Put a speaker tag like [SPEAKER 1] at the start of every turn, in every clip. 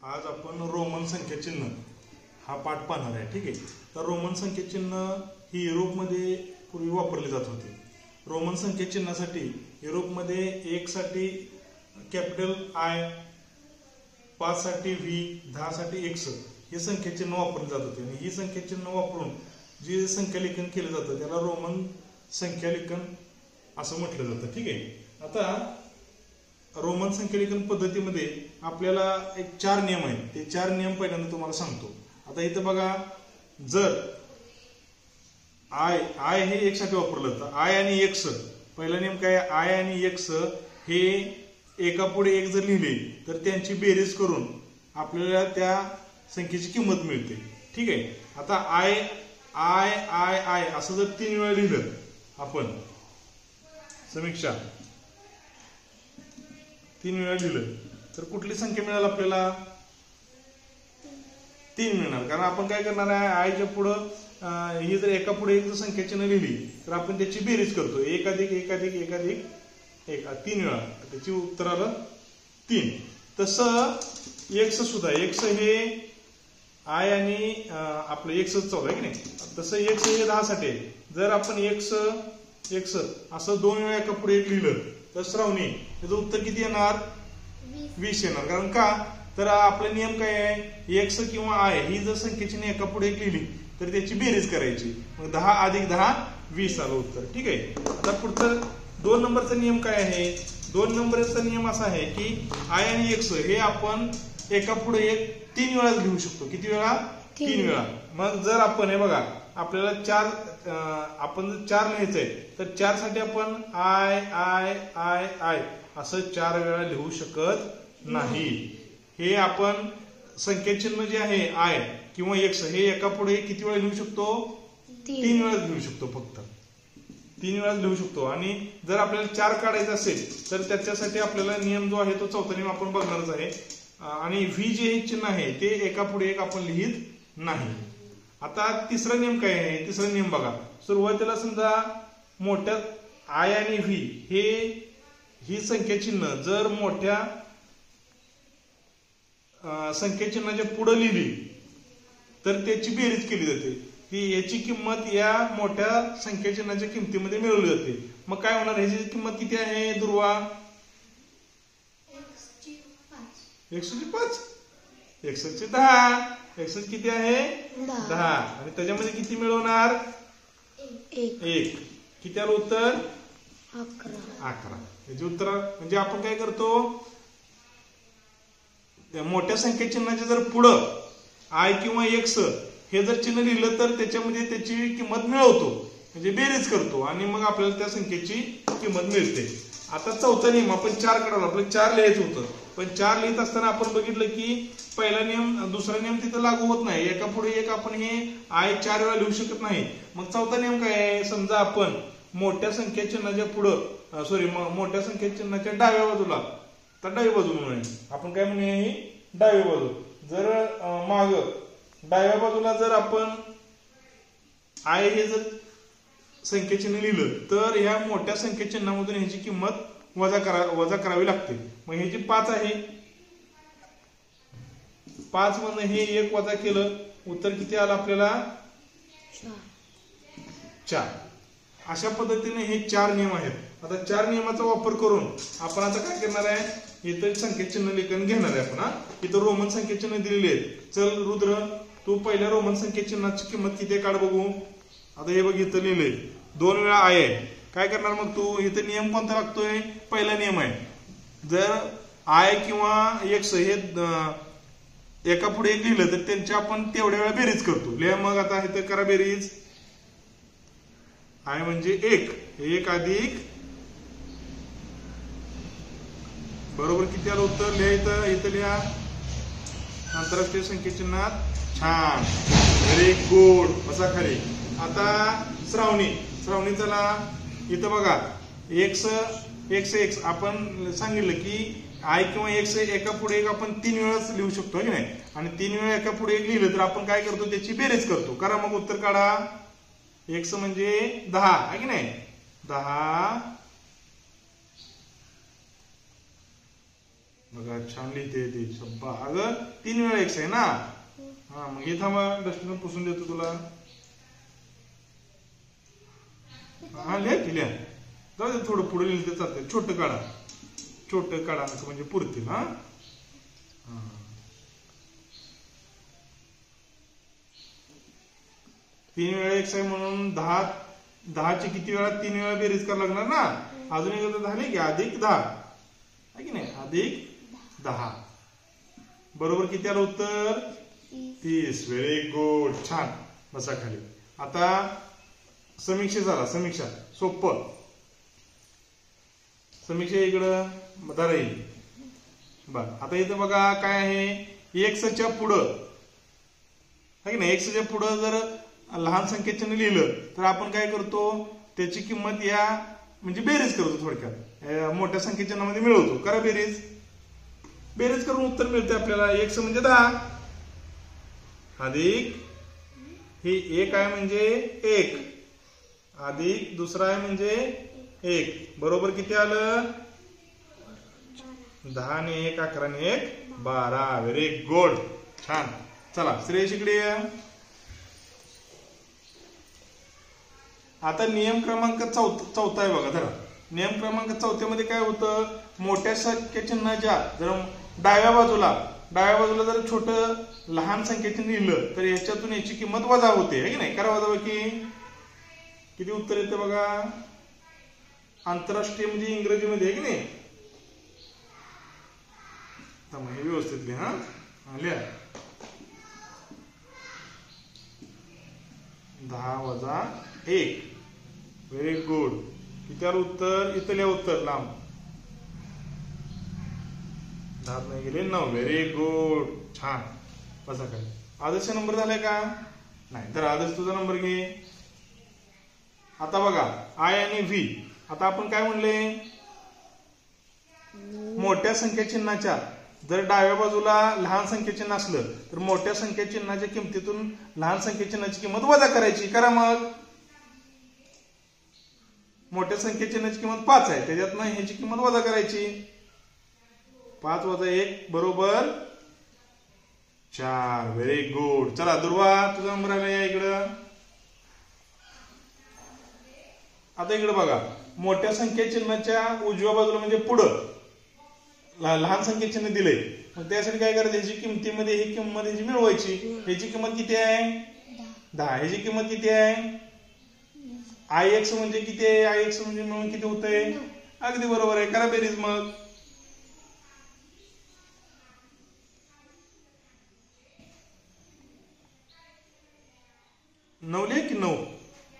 [SPEAKER 1] आज आपण रोमन संख्या चिन्ह हा पाठ पाहणार आहे. ठीक आहे. तर रोमन संख्या चिन्ह ही युरोपमध्ये पूर्वी वापरली जात होती. रोमन संख्या चिन्हासाठी युरोपमध्ये 1 साठी कॅपिटल आय, 5 साठी व्ही, 10 साठी एक्स हे संख्या चिन्ह वापरले जात होते. आणि ही संख्या चिन्ह वापरून जे संख्यालेखन केलं जातं त्याला रोमन संख्यालेखन असं म्हटलं जातं. ठीक आहे. आता रोमन संख्यालेखन पद्धतीमध्ये आपल्याला एक 4 नियम आहेत. ते 4 नियम पहिल्यांदा तुम्हाला सांगतो. आता इथं बघा, जर आय हे 1 साठी वापरलं जातं. आय आणि एक्स, पहिला नियम काय, आय आणि एक्स हे एका पुढे एक जर लिहिले तर त्यांची बेरीज करून आपल्याला त्या संख्येची किंमत मिळते. ठीक आहे. आता आय आय आय आय असं जर 3 वेळा लिहिलं आपण, समीक्षा 3 वेळा लिहिलं तर कुठली संख्या मिळेल आपल्याला? 3 मिळणार. कारण आपण काय करणार आहे, आयच्या पुढं ही जर एका पुढे एक जर संख्या चिन्ह लिहिली तर आपण त्याची बेरीज करतो. 1 अधिक 1 अधिक 1 अधिक 1 3 वेळा, त्याची उत्तर आलं 3. तसं एक्स सुद्धा, एक्स हे आय आणि आपलं एक्स 14 आहे की नाही. तसं एक्स हे 10 साठी आहे. जर आपण एक्स असं 2 वेळा एका पुढे एक लिहिलं तर श्रावणी त्याचं उत्तर किती येणार? 20 येणार. कारण का, तर आपला नियम काय आहे, एक्स किंवा आय ही जर संख्येची एका पुढे एक लिहिली तर त्याची बेरीज करायची. मग 10 अधिक 10 20 आलं उत्तर. ठीक आहे. आता पुढचं 2 नंबरचा नियम काय आहे? 2 नंबरचा नियम असा आहे की आय आणि एक्स हे आपण एका पुढे एक 3 वेळा लिहू शकतो. किती वेळा? 3 वेळा. मग जर आपण हे बघा, आपल्याला 4 आपण जर 4 लिहायचंय तर 4 साठी आपण आय आय आय आय असं 4 वेळा लिहू शकत नाही. हे आपण संख्या चिन्ह जे आहे आय किंवा एक्स हे एका पुढे किती वेळा लिहू शकतो? 3 वेळा लिहू शकतो. फक्त 3 वेळा लिहू शकतो. आणि जर आपल्याला 4 काढायचं असेल तर त्याच्यासाठी आपल्याला नियम जो आहे तो 4था नियम आपण बघणारच आहे. आणि व्ही जे हे चिन्ह आहे ते एका पुढे एक आपण लिहित नाही. आता तिसरा नियम काय आहे? तिसरा नियम बघा, सुरुवातीला समजा मोठ्या आय आणि व्ही ही संख्या चिन्ह जर मोठ्या संख्या चिन्हाच्या पुढे लिहिली तर त्याची बेरीज केली जाते. की याची किंमत या मोठ्या संख्या चिन्हाच्या किमतीमध्ये मिळवली जाते. मग काय होणार? ह्याची किंमत किती आहे दुर्वा? 105. 110. एक्स किती आहे? 10. आणि त्याच्यामध्ये किती मिळवणार? 1. किती आलं उत्तर? 11. याचे उत्तर म्हणजे आपण काय करतो, मोठ्या संख्या चिन्हाच्या जर पुढं आय किंवा एक्स हे जर चिन्ह लिहिलं तर त्याच्यामध्ये त्याची किंमत मिळवतो, म्हणजे बेरीज करतो आणि मग आपल्याला त्या संख्येची किंमत मिळते. आता 4था नियम, आपण 4 काढावं, आपल्याला 4 लिहायचं होतं. पण 4 लिहित असताना आपण बघितलं की पहिला नियम दुसरा नियम तिथं लागू होत नाही. एका पुढे एक आपण हे आय 4 वेळा लिहू शकत नाही. मग 4था नियम काय आहे? समजा आपण मोठ्या संख्या चिन्हाच्या पुढं मोठ्या संख्या चिन्हाच्या डाव्या बाजूला, तर डावी बाजू म्हणून आपण काय म्हणूया, ही डावी बाजू. जर माग डाव्या बाजूला जर आपण आय हे जर संख्या चिन्ह लिहिलं तर ह्या मोठ्या संख्या चिन्हामधून ह्याची किंमत वजा करावी लागते. मग हे जी 5 आहे, 5 मधून हे 1 वजा केलं, उत्तर किती आलं आपल्याला? 4. अशा पद्धतीने हे 4 नियम आहेत. आता 4 नियमाचा वापर करून आपण आता काय करणार आहे, इथं संख्या चिन्ह लेखन घेणार आहे आपण. इथं रोमन संख्या चिन्ह दिलेले आहेत. चल रुद्र, तू पहिल्या रोमन संख्या चिन्हाची किंमत किती काढ बघू. आता हे बघ, इथं लिहिलंय 2 वेळा आय आहे. काय करणार मग तू? इथं नियम कोणता लागतोय? पहिला नियम आहे, जर आय किंवा एक्स हे एका पुढे एक लिहिलं तर त्यांच्या आपण तेवढ्या वेळा बेरीज करतो. लिहा मग आता इथं करा बेरीज. आय म्हणजे 1 अधिक, बरोबर किती आलं उत्तर? लिहा इथं लिहा आंतरराष्ट्रीय संख्या चिन्हात. छान, व्हेरी गुड, बसा खाली. आता श्रावणी चला इथं बघा, एक्स आपण सांगितलं की आय किंवा एक्स एका पुढे एक आपण 3 वेळाच लिहू शकतो की नाही. आणि 3 वेळा एका पुढे एक लिहिलं तर आपण काय करतो, त्याची बेरीज करतो. करा मग उत्तर काढा. एक्स म्हणजे 10 आहे की नाही. 10 बघा छान लिहिते ती शब्बा. अगं 3 वेळा एक्स आहे ना. हा मग हे थांबा डस्टबिन पुसून देतो तुला. हा लिहा जाऊ दे थोडं पुढे लिहिलं तर चालतंय. छोटं काढा म्हणजे पुरतील. हा 3 वेळा एक्स आहे म्हणून 10ची किती वेळा 3 वेळा बेरीज करावं लागणार ना. अजून एक झाले की अधिक 10 आहे की नाही. अधिक 10 बरोबर किती आलं उत्तर 30. Very good. छान. बसा खाली. आता समीक्षा सोपं. समीक्षा इकडं धरा येईल. बर आता इथं बघा काय आहे एक्सच्या पुढं आहे की नाही. एक्सच्या पुढं जर लहान संख्येने लिहिलं तर आपण काय करतो त्याची किंमत या म्हणजे बेरीज करतो. थोडक्यात मोठ्या संख्येचिन्हामध्ये मिळवतो. करा बेरीज करून उत्तर मिळते आपल्याला. एक्स म्हणजे 10 अधिक ही एक आहे म्हणजे 1 अधिक दुसरा आहे म्हणजे 1 बरोबर किती आलं 10 ने 1 11 ने 1 12. Very good. छान. चला श्रेयश इकडे. आता नियम क्रमांक 4 आहे बघा. जरा नियम क्रमांक 4 मध्ये काय होतं मोठ्या संख्याचिन्हाच्या जर डाव्या बाजूला जर छोटं लहान संख्येचिन्ह लिहिलं तर याच्यातून याची किंमत वजा होते है की नाही. करा वजाबाकी. किती उत्तर येते बघा. आंतरराष्ट्रीय म्हणजे इंग्रजीमध्ये आहे की नाही. हे व्यवस्थित लिहा. लिहा 10 वजा 1. Very good. किती आलं उत्तर इथं लिहा उत्तर लांब 10 नाही गेले 9. Very good. छान. बसा काय आदर्श नंबर झालाय का नाही. तर आदर्श तुझा नंबर घे. आता बघा आय आणि व्ही. आता आपण काय म्हणले मोठ्या संख्या चिन्हाच्या जर डाव्या बाजूला लहान संख्या चिन्ह असलं तर मोठ्या संख्या चिन्हाच्या किमतीतून लहान संख्या चिन्हाची किंमत वजा करायची. करा मग. मोठ्या संख्या चिन्हाची किंमत 5 आहे त्याच्यातनं ह्याची किंमत वजा करायची. 5 वजा 1 बरोबर 4. Very good. चला दुर्वा तुझा नंबर आला. या इकडं. आता इकडे बघा मोठ्या संख्या चिन्हाच्या उजव्या बाजूला म्हणजे पुढं लहान संख्या चिन्ह दिलंय. मग त्यासाठी काय करायचं ह्याची किमतीमध्ये ही किंमत ह्याची मिळवायची. ह्याची किंमत किती आहे 10. ह्याची किंमत किती आहे आय एक्स म्हणजे किती आहे. आय एक्स म्हणजे मिळून किती होतंय अगदी बरोबर आहे. करा बेरीज मग. नऊ लिहा की 9.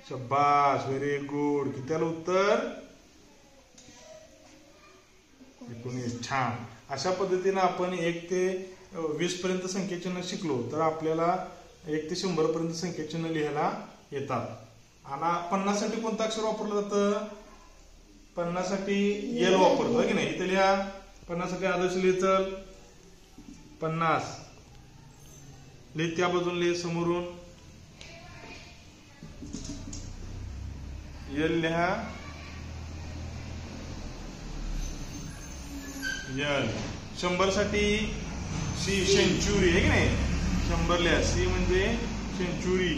[SPEAKER 1] शब्बास. Very good. किती आलं उत्तर 19. छान. अशा पद्धतीने आपण 1 ते 20 पर्यंत संख्याचिन्ह शिकलो तर आपल्याला 1 ते 100 पर्यंत संख्याचिन्ह लिहायला येतात. आणि 50 साठी कोणतं अक्षर वापरलं जातं 50 साठी एल वापरतो की नाही. इथे लिहा 50 साठी आदर्श लिह. चल 50 लिह. त्या बाजून लिह समोरून एल लिहा. यल 100 साठी सी सेंचुरी आहे की नाही. 100 लिहा. सी म्हणजे सेंचुरी.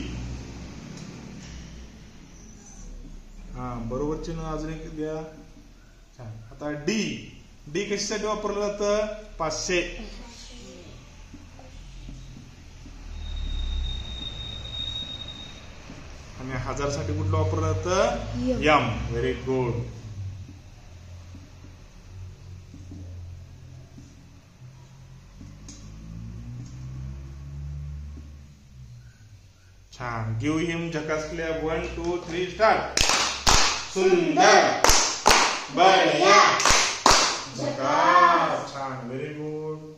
[SPEAKER 1] हा बरोबर चिन्ह अजून एक लिहा. छान. आता डी कशासाठी वापरलं जातं 500. आणि 1000 साठी कुठलं वापरलं जातं यम. Very good. छान. गिव हिम झकास क्लॅप. 1 2 3 स्टार्ट. सुंदर बढिया झकास. छान. Very good.